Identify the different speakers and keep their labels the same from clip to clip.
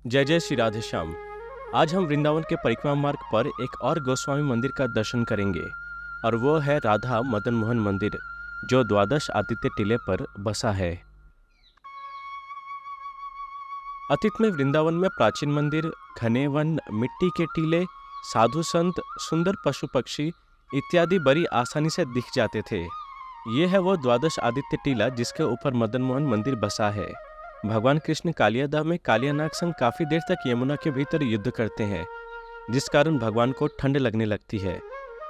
Speaker 1: जय जय श्री राधे श्याम। आज हम वृंदावन के परिक्रमा मार्ग पर एक और गोस्वामी मंदिर का दर्शन करेंगे और वो है राधा मदन मोहन मंदिर, जो द्वादश आदित्य टीले पर बसा है। अतीत में वृंदावन में प्राचीन मंदिर, घने वन, मिट्टी के टीले, साधु संत, सुंदर पशु पक्षी इत्यादि बड़ी आसानी से दिख जाते थे। ये है वो द्वादश आदित्य टीला जिसके ऊपर मदन मोहन मंदिर बसा है। भगवान कृष्ण कालियादह में कालियानाग संग काफी देर तक यमुना के भीतर युद्ध करते हैं, जिस कारण भगवान को ठंड लगने लगती है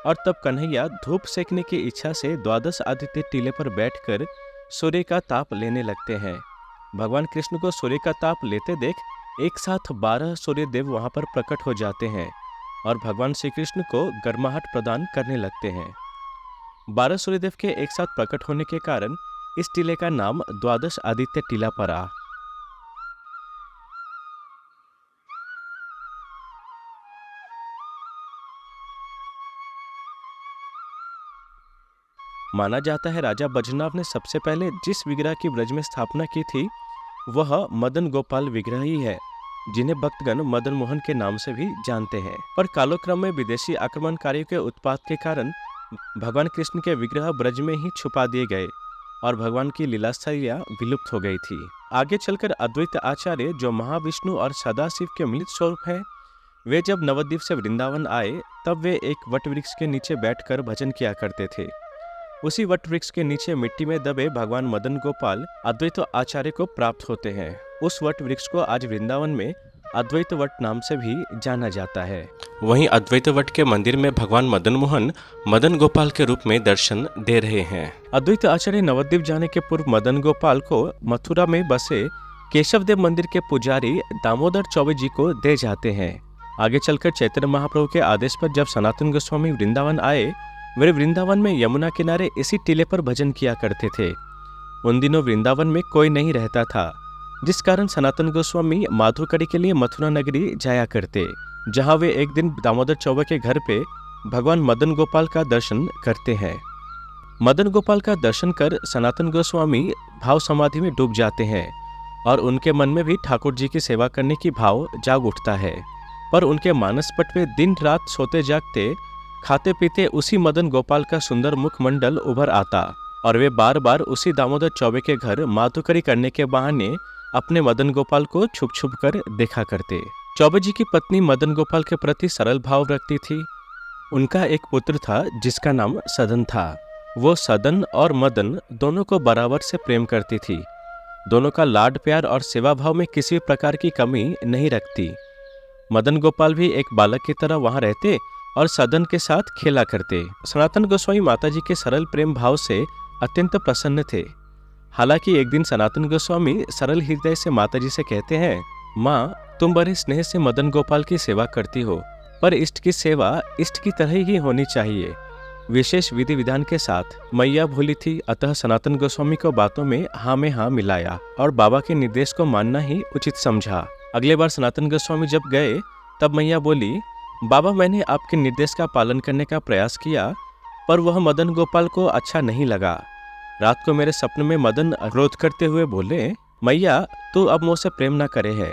Speaker 1: और तब कन्हैया धूप सेकने की इच्छा से द्वादश आदित्य टीले पर बैठकर सूर्य का ताप लेने लगते हैं। भगवान कृष्ण को सूर्य का ताप लेते देख एक साथ 12 सूर्य देव वहां पर प्रकट हो जाते हैं और भगवान श्री कृष्ण को गर्माहट प्रदान करने लगते हैं। 12 सूर्यदेव के एक साथ प्रकट होने के कारण इस टीले का नाम द्वादश आदित्य टीला पड़ा। माना जाता है राजा बजनाव ने सबसे पहले जिस विग्रह की ब्रज में स्थापना की थी वह मदन गोपाल विग्रह ही है, जिन्हें भक्तगण मदन मोहन के नाम से भी जानते हैं। पर कालोक्रम में विदेशी आक्रमणकारियों के उत्पात के कारण भगवान कृष्ण के विग्रह ब्रज में ही छुपा दिए गए और भगवान की लीलास्थलियां विलुप्त हो गई थी। आगे चलकर अद्वैत आचार्य, जो महाविष्णु और सदाशिव के मिलित स्वरूप हैं, वे जब नवद्वीप से वृंदावन आए तब वे एक वट वृक्ष के नीचे बैठकर भजन किया करते थे। उसी वट वृक्ष के नीचे मिट्टी में दबे भगवान मदन गोपाल अद्वैत आचार्य को प्राप्त होते हैं। उस वट वृक्ष को आज वृंदावन में अद्वैत वट नाम से भी जाना जाता है। वहीं अद्वैत वट के मंदिर में भगवान मदन मोहन मदन गोपाल के रूप में दर्शन दे रहे हैं। अद्वैत आचार्य नवद्वीप जाने के पूर्व मदन गोपाल को मथुरा में बसे केशव देव मंदिर के पुजारी दामोदर चौबे जी को दे जाते हैं। आगे चलकर चैतन्य महाप्रभु के आदेश पर जब सनातन गोस्वामी वृंदावन आए, वे वृंदावन में यमुना किनारे इसी टीले पर भजन किया करते थे। उन दिनों वृंदावन में कोई नहीं रहता था, जिस कारण सनातन गोस्वामी माधुकरी के लिए मथुरा नगरी जाया करते, जहां वे एक दिन दामोदर चौबे के घर पे भगवान मदन गोपाल का दर्शन करते हैं। मदन गोपाल का दर्शन कर सनातन गोस्वामी भाव समाधि में डूब जाते हैं और उनके मन में भी ठाकुर जी की सेवा करने की भाव जाग उठता है। पर उनके मानस पट में दिन रात सोते जागते खाते पीते उसी मदन गोपाल का सुंदर मुखमंडल उभर आता और वे बार बार उसी दामोदर चौबे के घर माधुकरी करने के बहाने अपने मदन गोपाल को छुप छुप कर देखा करते। चौबे जी की पत्नी मदन गोपाल के प्रति सरल भाव रखती थी। उनका एक पुत्र था जिसका नाम सदन था। वो सदन और मदन दोनों को बराबर से प्रेम करती थी। दोनों का लाड प्यार और सेवा भाव में किसी प्रकार की कमी नहीं रखती। मदन गोपाल भी एक बालक की तरह वहां रहते और सदन के साथ खेला करते। सनातन गोस्वामी माताजी के सरल प्रेम भाव से अत्यंत प्रसन्न थे। हालांकि एक दिन सनातन गोस्वामी सरल हृदय से माताजी से कहते हैं, माँ, तुम बड़े स्नेह से मदन गोपाल की सेवा करती हो, पर इष्ट की सेवा इष्ट की तरह ही होनी चाहिए, विशेष विधि विधान के साथ। मैया भूली थी, अतः सनातन गोस्वामी को बातों में हाँ मिलाया और बाबा के निर्देश को मानना ही उचित समझा। अगले बार सनातन गोस्वामी जब गए तब मैया बोली, बाबा, मैंने आपके निर्देश का पालन करने का प्रयास किया, पर वह मदन गोपाल को अच्छा नहीं लगा। रात को मेरे सपने में मदन रोध करते हुए बोले, मैया, तू अब मुझसे प्रेम ना करे है,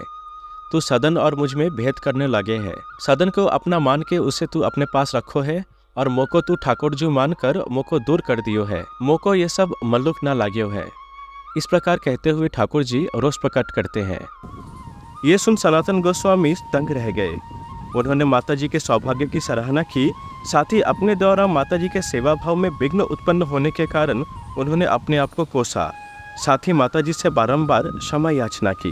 Speaker 1: तू सदन और मुझ में भेद करने लगे है। सदन को अपना मान के उसे तू अपने पास रखो है और मोको तू ठाकुर जी मान कर मोको दूर कर दियो है। मोको ये सब मल्लुक ना लाग्यो है। इस प्रकार कहते हुए ठाकुर जी रोष प्रकट करते हैं। ये सुन सनातन गोस्वामी दंग रह गए। उन्होंने माताजी के सौभाग्य की सराहना की, साथ ही अपने द्वारा माताजी के सेवा भाव में विघ्न उत्पन्न होने के कारण उन्होंने अपने आप को कोसा। साथ ही माताजी से बारंबार क्षमा याचना की।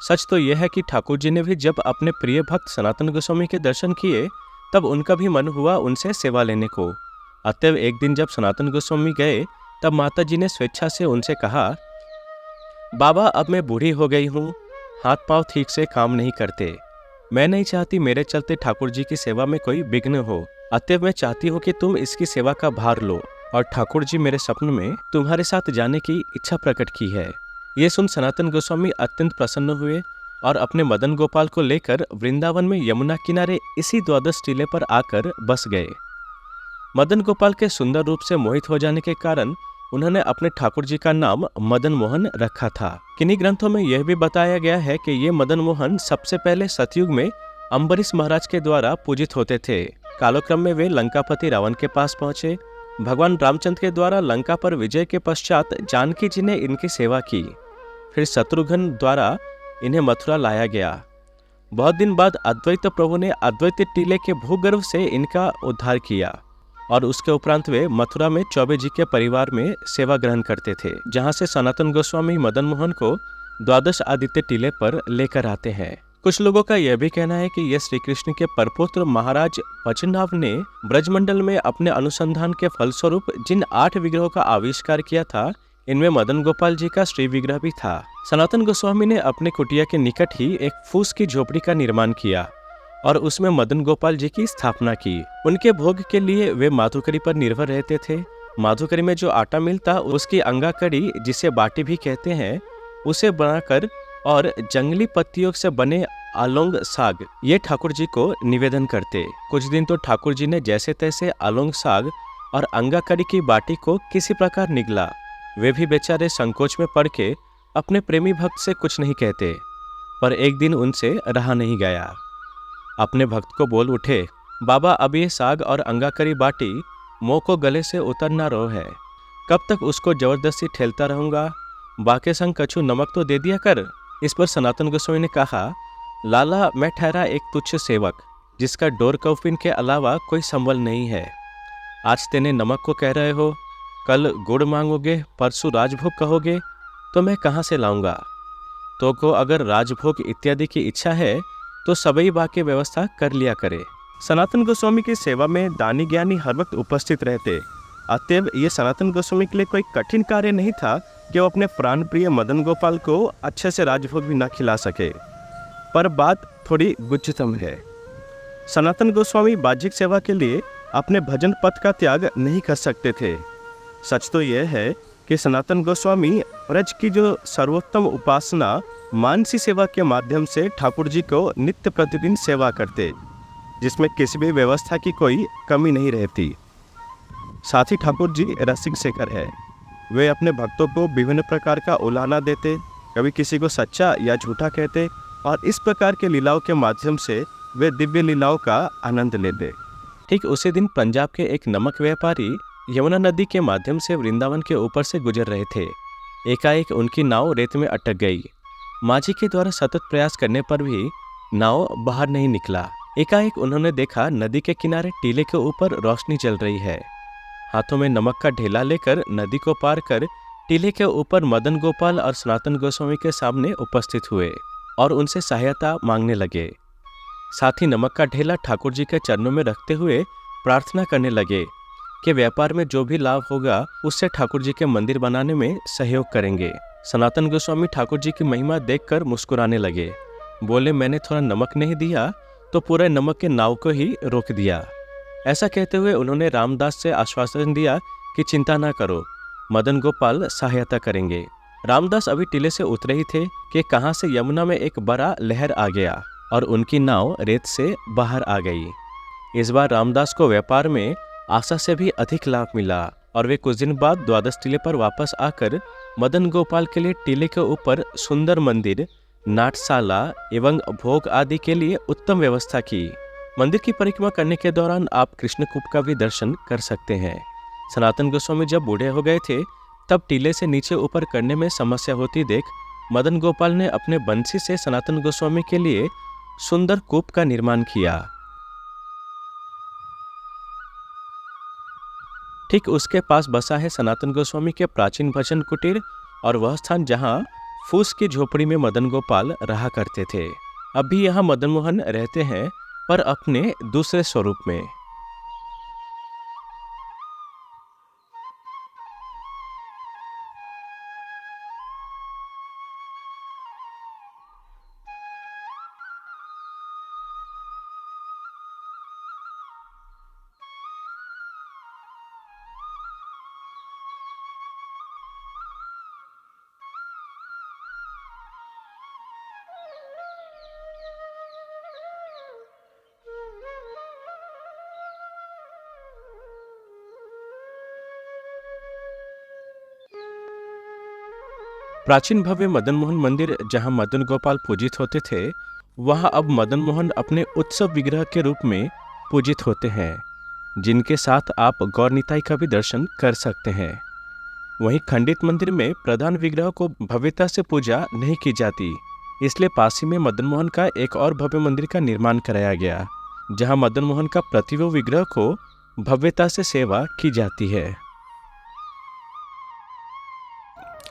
Speaker 1: सच तो यह है कि ठाकुर जी ने भी जब अपने प्रिय भक्त सनातन गोस्वामी के दर्शन किए तब उनका भी मन हुआ उनसे सेवा लेने को। अतएव एक दिन जब सनातन गोस्वामी गए तब माताजी ने स्वेच्छा से उनसे कहा, बाबा, अब मैं बूढ़ी हो गई हूँ, हाथ पांव ठीक से काम नहीं करते। मैं नहीं चाहती मेरे चलते ठाकुर जी की सेवा में कोई विघ्न हो। अतएव मैं चाहती हूँ कि तुम इसकी सेवा का भार लो और ठाकुर जी मेरे स्वप्न में तुम्हारे साथ जाने की इच्छा प्रकट की है। ये सुन सनातन गोस्वामी अत्यंत प्रसन्न हुए और अपने मदन गोपाल को लेकर वृंदावन में यमुना किनारे इसी द्वादश टीले पर आकर बस गए। मदन गोपाल के सुंदर रूप से मोहित हो जाने के कारण उन्होंने अपने ठाकुर जी का नाम मदन मोहन रखा था। किन्हीं ग्रंथों में यह भी बताया गया है कि ये मदन मोहन सबसे पहले सतयुग में अम्बरीश महाराज के द्वारा पूजित होते थे। कालक्रम में वे लंकापति रावण के पास पहुंचे। भगवान रामचंद्र के द्वारा लंका पर विजय के पश्चात जानकी जी ने इनकी सेवा की। फिर शत्रुघ्न द्वारा इन्हें मथुरा लाया गया। बहुत दिन बाद अद्वैत प्रभु ने अद्वैत टीले के भूगर्भ से इनका उद्धार किया और उसके उपरांत वे मथुरा में चौबे जी के परिवार में सेवा ग्रहण करते थे, जहां से सनातन गोस्वामी मदन मोहन को द्वादश आदित्य टीले पर लेकर आते हैं। कुछ लोगों का यह भी कहना है कि यह श्री कृष्ण के परपुत्र महाराज वज्रनाभ ने ब्रजमंडल में अपने अनुसंधान के फलस्वरूप जिन 8 विग्रहों का आविष्कार किया था, इनमें मदन गोपाल जी का श्री विग्रह भी था। सनातन गोस्वामी ने अपने कुटिया के निकट ही एक फूस की झोपड़ी का निर्माण किया और उसमें मदन गोपाल जी की स्थापना की। उनके भोग के लिए वे माधुकरी पर निर्भर रहते थे। माधुकरी में जो आटा मिलता उसकी अंगाकड़ी, जिसे बाटी भी कहते हैं, उसे बनाकर और जंगली पत्तियों से बने आलोंग साग ये ठाकुर जी को निवेदन करते। कुछ दिन तो ठाकुर जी ने जैसे तैसे आलोंग साग और अंगाकड़ी की बाटी को किसी प्रकार निगला। वे भी बेचारे संकोच में पड़ के अपने प्रेमी भक्त से कुछ नहीं कहते, पर एक दिन उनसे रहा नहीं गया। अपने भक्त को बोल उठे, बाबा अब ये साग और अंगाकरी बाटी मोह को गले से उतर ना रो है, कब तक उसको जबरदस्ती ठेलता रहूंगा, बाके संग कछु नमक तो दे दिया कर। इस पर सनातन गोस्वामी ने कहा, लाला मैं ठहरा एक तुच्छ सेवक, जिसका डोर कौफिन के अलावा कोई संबल नहीं है। आज तेने नमक को कह रहे हो, कल गुड़ मांगोगे, परसों राजभोग कहोगे, तो मैं कहाँ से लाऊंगा। तो को अगर राजभोग इत्यादि की इच्छा है तो सबई बाकी व्यवस्था कर लिया करे। सनातन गोस्वामी की सेवा में दानी ज्ञानी हर वक्त उपस्थित रहते। अतएव ये सनातन गोस्वामी के लिए कोई कठिन कार्य नहीं था कि वो अपने प्राण प्रिय मदन गोपाल को अच्छे से राजभोग भी न खिला सके। पर बात थोड़ी गुच्छतम है। सनातन गोस्वामी बाह्यिक सेवा के लिए अपने भजन पथ का त्याग नहीं कर सकते थे। सच तो यह है कि सनातन गोस्वामी ब्रज की जो सर्वोत्तम उपासना मानसी सेवा के माध्यम से ठाकुर जी को नित्य प्रतिदिन सेवा करते, जिसमें किसी भी व्यवस्था की कोई कमी नहीं रहती। साथ ही ठाकुर जी रसिक शेखर है। वे अपने भक्तों को विभिन्न प्रकार का उलाहना देते, कभी किसी को सच्चा या झूठा कहते और इस प्रकार के लीलाओं के माध्यम से वे दिव्य लीलाओं का आनंद लेते। ठीक उसी दिन पंजाब के एक नमक व्यापारी यमुना नदी के माध्यम से वृंदावन के ऊपर से गुजर रहे थे। एकाएक उनकी नाव रेत में अटक गई। माझी के द्वारा सतत प्रयास करने पर भी नाव बाहर नहीं निकला। एकाएक उन्होंने देखा नदी के किनारे टीले के ऊपर रोशनी चल रही है। हाथों में नमक का ढेला लेकर नदी को पार कर टीले के ऊपर मदन गोपाल और सनातन गोस्वामी के सामने उपस्थित हुए और उनसे सहायता मांगने लगे। साथ ही नमक का ढेला ठाकुर जी के चरणों में रखते हुए प्रार्थना करने लगे कि व्यापार में जो भी लाभ होगा उससे ठाकुर जी के मंदिर बनाने में सहयोग करेंगे। सनातन गोस्वामी ठाकुर जी की महिमा देखकर मुस्कुराने लगे। बोले, मैंने थोड़ा नमक नहीं दिया तो पूरे नमक के नाव को ही रोक दिया। ऐसा कहते हुए उन्होंने रामदास से आश्वासन दिया कि चिंता ना करो, मदन गोपाल सहायता करेंगे। रामदास अभी टीले से उतरे ही थे कि कहां से यमुना में एक बड़ा लहर आ गया और उनकी नाव रेत से बाहर आ गई। इस बार रामदास को व्यापार में आशा से भी अधिक लाभ मिला और वे कुछ दिन बाद द्वादश टीले पर वापस आकर मदन गोपाल के लिए टीले के ऊपर सुंदर मंदिर, नाट्यशाला एवं भोग आदि के लिए उत्तम व्यवस्था की। मंदिर की परिक्रमा करने के दौरान आप कृष्णकूप का भी दर्शन कर सकते हैं। सनातन गोस्वामी जब बूढ़े हो गए थे तब टीले से नीचे ऊपर करने में समस्या होती देख मदन गोपाल ने अपने बंसी से सनातन गोस्वामी के लिए सुंदर कूप का निर्माण किया। ठीक उसके पास बसा है सनातन गोस्वामी के प्राचीन भजन कुटीर और वह स्थान जहां फूस की झोपड़ी में मदन गोपाल रहा करते थे। अब भी यहाँ मदन मोहन रहते हैं, पर अपने दूसरे स्वरूप में। प्राचीन भव्य मदन मोहन मंदिर जहां मदन गोपाल पूजित होते थे, वहां अब मदन मोहन अपने उत्सव विग्रह के रूप में पूजित होते हैं, जिनके साथ आप गौर निताई का भी दर्शन कर सकते हैं। वहीं खंडित मंदिर में प्रधान विग्रह को भव्यता से पूजा नहीं की जाती, इसलिए पास ही में मदन मोहन का एक और भव्य मंदिर का निर्माण कराया गया, जहां मदन मोहन का प्रतिमा विग्रह को भव्यता से सेवा की जाती है।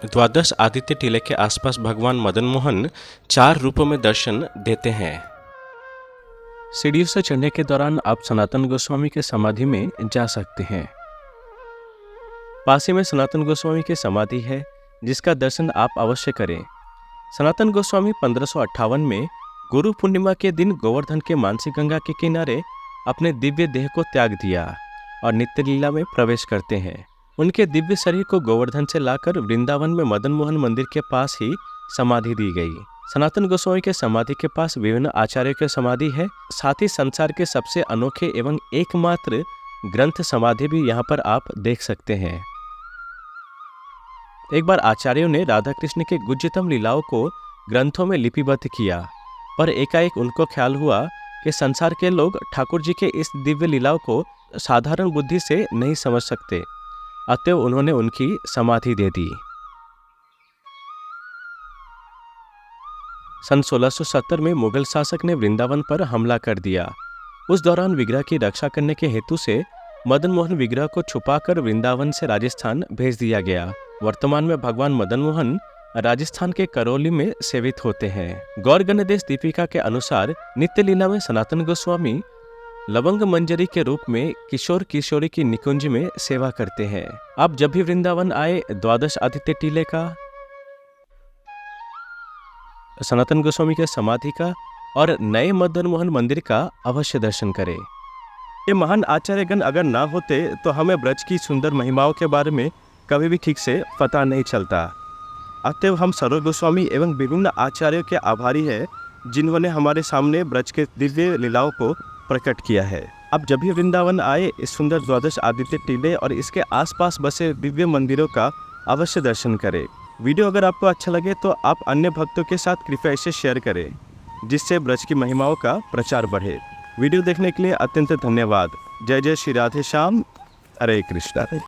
Speaker 1: द्वादश आदित्य टीले के आसपास भगवान मदन मोहन 4 रूपों में दर्शन देते हैं। सीढ़ियों से चढ़ने के दौरान आप सनातन गोस्वामी के समाधि में जा सकते हैं। पास ही में सनातन गोस्वामी की समाधि है, जिसका दर्शन आप अवश्य करें। सनातन गोस्वामी 1558 में गुरु पूर्णिमा के दिन गोवर्धन के मानसी गंगा के किनारे अपने दिव्य देह को त्याग दिया और नित्य लीला में प्रवेश करते हैं। उनके दिव्य शरीर को गोवर्धन से लाकर वृंदावन में मदन मोहन मंदिर के पास ही समाधि दी गई। सनातन गोस्वामी के समाधि के पास विभिन्न आचार्यों की समाधि है, साथ ही संसार के सबसे अनोखे एवं एकमात्र ग्रंथ समाधि भी यहाँ पर आप देख सकते हैं। एक बार आचार्यों ने राधा कृष्ण के गुज्जतम लीलाओं को ग्रंथों में लिपिबद्ध किया, पर एकाएक उनको ख्याल हुआ कि संसार के लोग ठाकुर जी के इस दिव्य लीलाओं को साधारण बुद्धि से नहीं समझ सकते, अतएव उन्होंने उनकी समाधि दे दी। सन 1670 में मुगल शासक ने वृंदावन पर हमला कर दिया। उस दौरान विग्रह की रक्षा करने के हेतु से मदन मोहन विग्रह को छुपाकर वृंदावन से राजस्थान भेज दिया गया। वर्तमान में भगवान मदन मोहन राजस्थान के करौली में सेवित होते हैं। गौर गणेश दीपिका के अनुसार नित्य लीला में सनातन गोस्वामी लवंग मंजरी के रूप में किशोर किशोरी की निकुंज में सेवा करते हैं। आप जब भी वृंदावन आए, द्वादश आदित्य टीले का, सनातन गोस्वामी के समाधि का और नए मदन मोहन मंदिर का अवश्य दर्शन करें। ये महान आचार्यगण अगर ना होते तो हमें ब्रज की सुंदर महिमाओं के बारे में कभी भी ठीक से पता नहीं चलता। अतएव हम सर्व गोस्वामी एवं विभिन्न आचार्यों के आभारी हैं, जिन्होंने हमारे सामने ब्रज के दिव्य लीलाओं को प्रकट किया है। अब जब भी वृंदावन आए, इस सुंदर द्वादश आदित्य टीले और इसके आसपास बसे दिव्य मंदिरों का अवश्य दर्शन करें। वीडियो अगर आपको अच्छा लगे तो आप अन्य भक्तों के साथ कृपया इसे शेयर करें, जिससे ब्रज की महिमाओं का प्रचार बढ़े। वीडियो देखने के लिए अत्यंत धन्यवाद। जय जय श्री राधे श्याम। हरे कृष्णा।